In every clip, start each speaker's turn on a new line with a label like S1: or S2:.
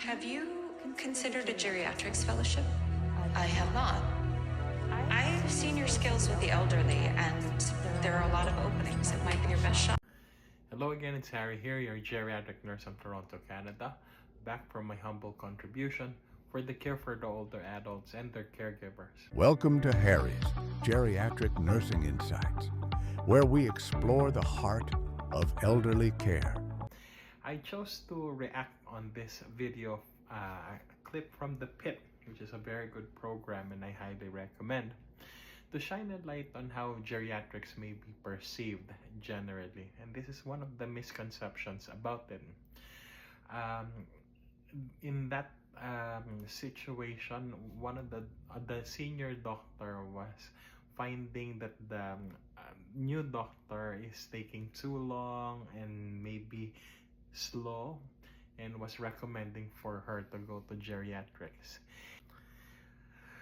S1: Have you considered a geriatrics fellowship?
S2: I have not.
S1: I've seen your skills with the elderly, and there are a lot of openings. It might be your best shot.
S3: Hello again, it's Harry here, your geriatric nurse from Toronto, Canada, back from my humble contribution for the care for the older adults and their caregivers.
S4: Welcome to Harry's Geriatric Nursing Insights, where we explore the heart of elderly care.
S3: I chose to react on this video clip from The Pit, which is a very good program and I highly recommend, to shine a light on how geriatrics may be perceived generally. And this is one of the misconceptions about it. In that situation, one of the senior doctor was finding that the new doctor is taking too long and maybe slow, and was recommending for her to go to geriatrics.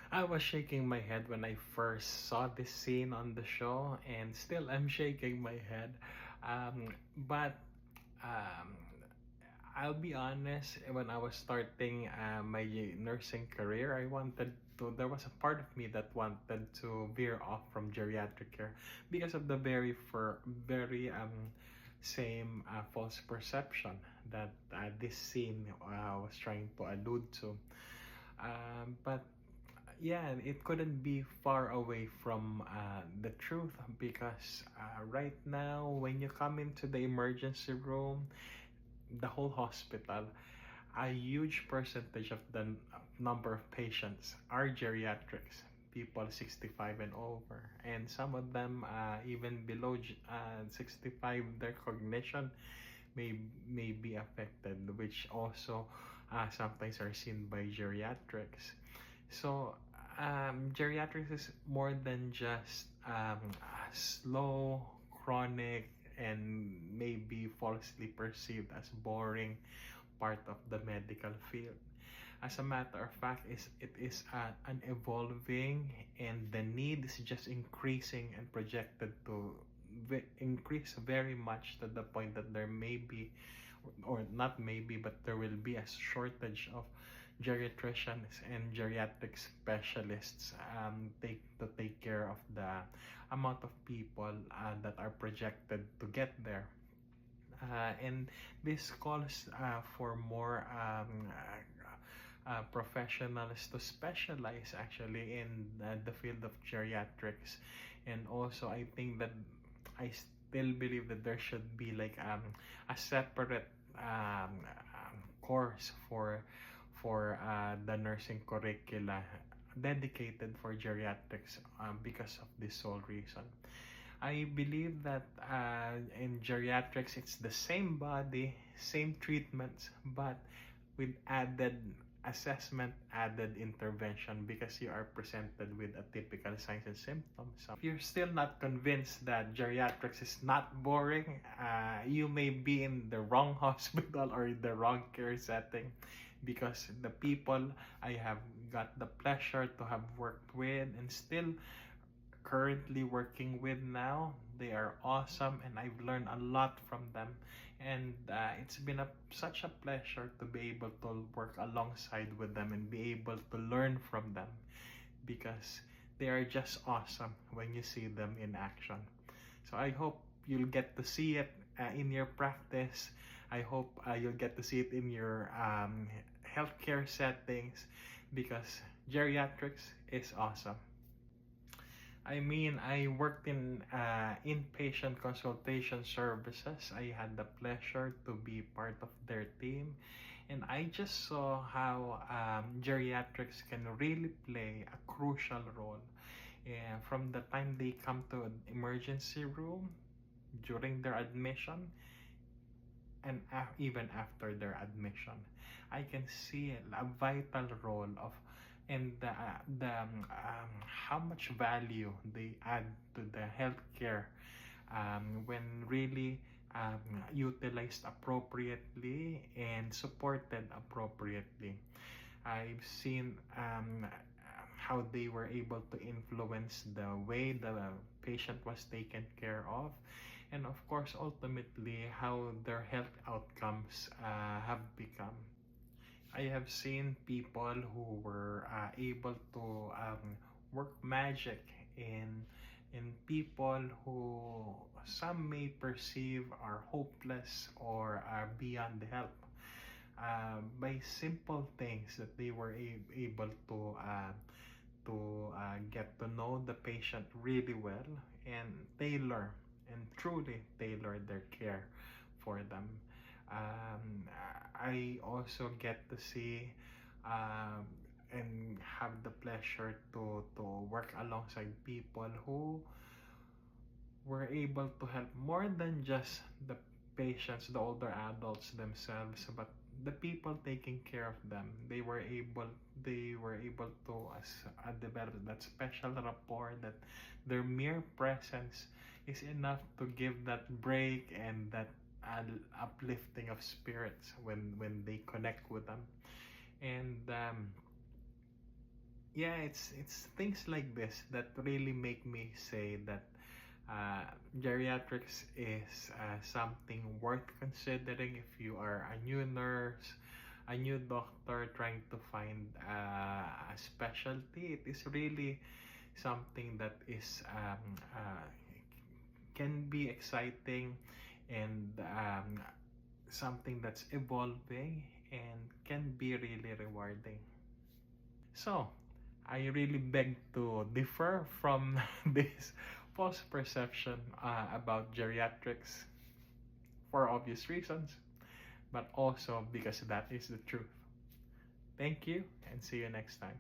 S3: I was shaking my head when I first saw this scene on the show, and still I'm shaking my head. But I'll be honest, when I was starting my nursing career, there was a part of me that wanted to veer off from geriatric care because of the very same false perception that this scene was trying to allude to. But yeah, it couldn't be far away from the truth, because right now, when you come into the emergency room, the whole hospital, a huge percentage of the number of patients are geriatrics, people 65 and over, and some of them even below 65, their cognition may be affected, which also sometimes are seen by geriatrics. So geriatrics is more than just slow, chronic, and maybe falsely perceived as boring part of the medical field. As a matter of fact, it is an evolving, and the need is just increasing and projected to increase very much, to the point that there may be, or not maybe, but there will be a shortage of geriatricians and geriatric specialists to take care of the amount of people that are projected to get there. And this calls for more professionals to specialize actually in the field of geriatrics. And also, I think that I still believe that there should be like a separate course for the nursing curricula dedicated for geriatrics, because of this sole reason. I believe that in geriatrics, it's the same body, same treatments, but with added assessment, added intervention, because you are presented with atypical signs and symptoms. So if you're still not convinced that geriatrics is not boring, you may be in the wrong hospital or the wrong care setting, because the people I have got the pleasure to have worked with and still currently working with now, they are awesome, and I've learned a lot from them. And it's been such a pleasure to be able to work alongside with them and be able to learn from them, because they are just awesome when you see them in action. So I hope you'll get to see it in your practice. I hope you'll get to see it in your healthcare settings, because geriatrics is awesome. I mean, I worked in inpatient consultation services. I had the pleasure to be part of their team, and I just saw how geriatrics can really play a crucial role from the time they come to an emergency room, during their admission, and even after their admission. I can see a vital role of, and how much value they add to the healthcare when really utilized appropriately and supported appropriately. I've seen how they were able to influence the way the patient was taken care of, and of course, ultimately, how their health outcomes have become. I have seen people who were able to work magic in people who some may perceive are hopeless or are beyond help, by simple things that they were able to get to know the patient really well and tailor and truly tailor their care for them. I also get to see and have the pleasure to work alongside people who were able to help more than just the patients, the older adults themselves, but the people taking care of them. They were able to develop that special rapport that their mere presence is enough to give that break and that uplifting of spirits when they connect with them. And yeah, it's things like this that really make me say that geriatrics is something worth considering if you are a new nurse, a new doctor trying to find a specialty. It is really something that is can be exciting and something that's evolving and can be really rewarding. So, I really beg to differ from this false perception about geriatrics for obvious reasons, but also because that is the truth. Thank you and see you next time.